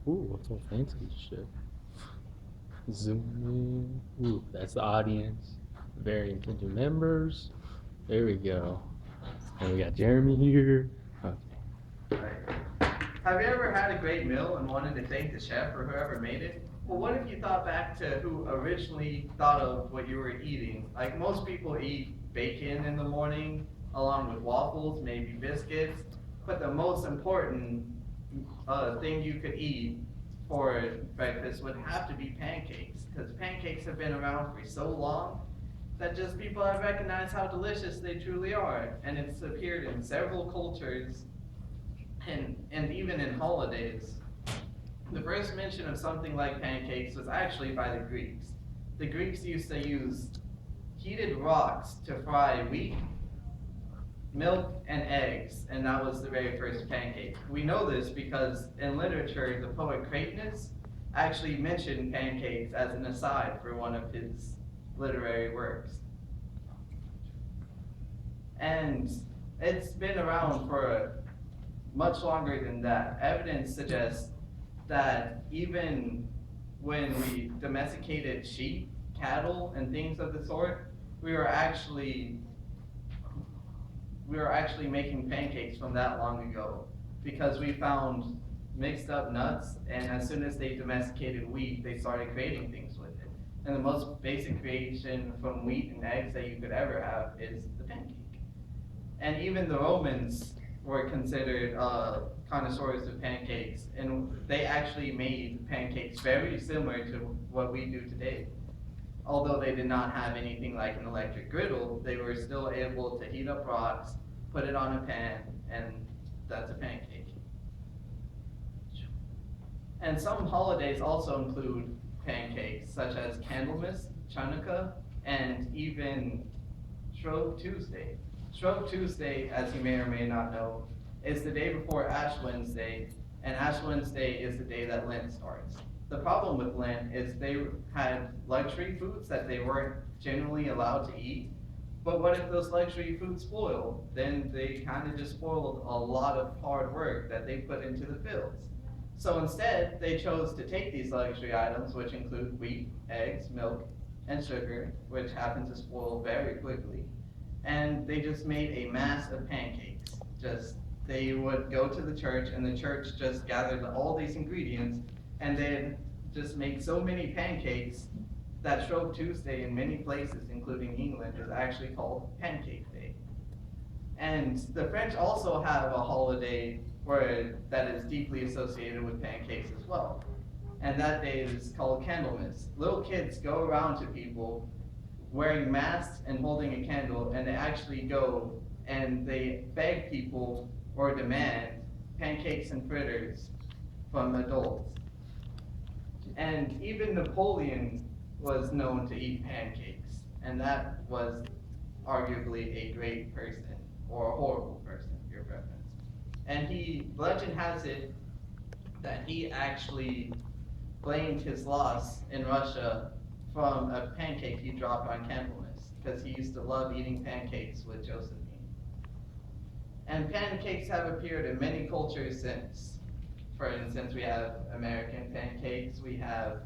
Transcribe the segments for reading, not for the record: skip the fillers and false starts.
Ooh, what's so fancy shit? Zoom in. Ooh, that's the audience. Very intentional members. There we go. And we got Jeremy here. Okay. Right. Have you ever had a great meal and wanted to thank the chef or whoever made it? Well, what if you thought back to who originally thought of what you were eating? Like most people eat bacon in the morning along with waffles, maybe biscuits, but the most important thing you could eat for breakfast would have to be pancakes, because pancakes have been around for so long that just people have recognized how delicious they truly are, and it's appeared in several cultures and even in holidays. The first mention of something like pancakes was actually by the Greeks. The Greeks used to use heated rocks to fry wheat, milk, and eggs, and that was the very first pancake. We know this because in literature, the poet Cratinus actually mentioned pancakes as an aside for one of his literary works. And it's been around for much longer than that. Evidence suggests that even when we domesticated sheep, cattle, and things of the sort, we were actually we were actually making pancakes from that long ago, because we found mixed up nuts, and as soon as they domesticated wheat, they started creating things with it. And the most basic creation from wheat and eggs that you could ever have is the pancake. And even the Romans were considered connoisseurs of pancakes, and they actually made pancakes very similar to what we do today. Although they did not have anything like an electric griddle, they were still able to heat up rocks, put it on a pan, and that's a pancake. And some holidays also include pancakes, such as Candlemas, Chanukah, and even Shrove Tuesday. Shrove Tuesday, as you may or may not know, is the day before Ash Wednesday, and Ash Wednesday is the day that Lent starts. The problem with Lent is they had luxury foods that they weren't generally allowed to eat. But what if those luxury foods spoil? Then they kind of just spoiled a lot of hard work that they put into the fields. So instead, they chose to take these luxury items, which include wheat, eggs, milk, and sugar, which happen to spoil very quickly, and they just made a mass of pancakes. Just they would go to the church, and the church just gathered all these ingredients, and they'd just make so many pancakes that Shrove Tuesday in many places, including England, is actually called Pancake Day. And the French also have a holiday where that is deeply associated with pancakes as well. And that day is called Candlemas. Little kids go around to people wearing masks and holding a candle, and they actually go and they beg people or demand pancakes and fritters from adults. And even Napoleon was known to eat pancakes, and that was arguably a great person or a horrible person, your preference. And legend has it that he actually blamed his loss in Russia from a pancake he dropped on Candlemas, because he used to love eating pancakes with Josephine. And pancakes have appeared in many cultures since. For instance, we have American pancakes, we have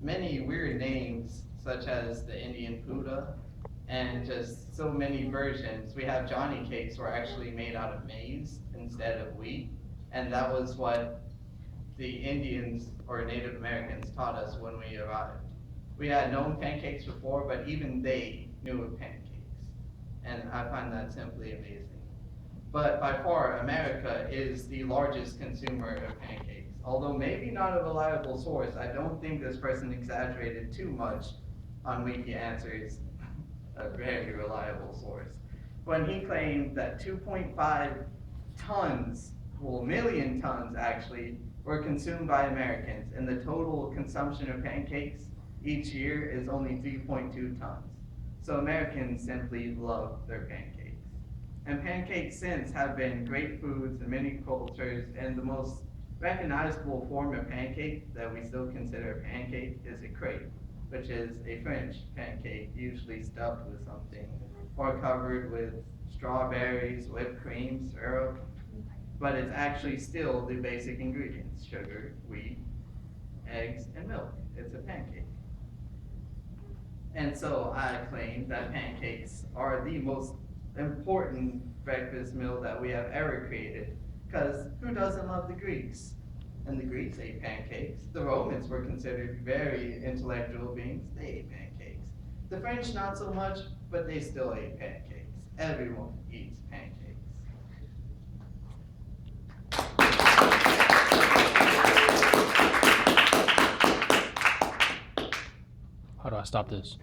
many weird names, such as the Indian Buddha, and just so many versions. We have Johnny cakes were actually made out of maize instead of wheat, and that was what the Indians or Native Americans taught us when we arrived. We had known pancakes before, but even they knew of pancakes. And I find that simply amazing. But by far, America is the largest consumer of pancakes. Although maybe not a reliable source, I don't think this person exaggerated too much on Wiki Answers, a very reliable source, when he claimed that 2.5 tons, well, million tons actually, were consumed by Americans, and the total consumption of pancakes each year is only 3.2 tons. So Americans simply love their pancakes. And pancakes since have been great foods in many cultures, and the most recognizable form of pancake that we still consider a pancake is a crepe, which is a French pancake, usually stuffed with something, or covered with strawberries, whipped cream, syrup. but it's actually still the basic ingredients: sugar, wheat, eggs, and milk. It's a pancake. And so I claim that pancakes are the most important breakfast meal that we have ever created. Because who doesn't love the Greeks? And the Greeks ate pancakes. The Romans were considered very intellectual beings. They ate pancakes. The French, not so much, but they still ate pancakes. Everyone eats pancakes. How do I stop this?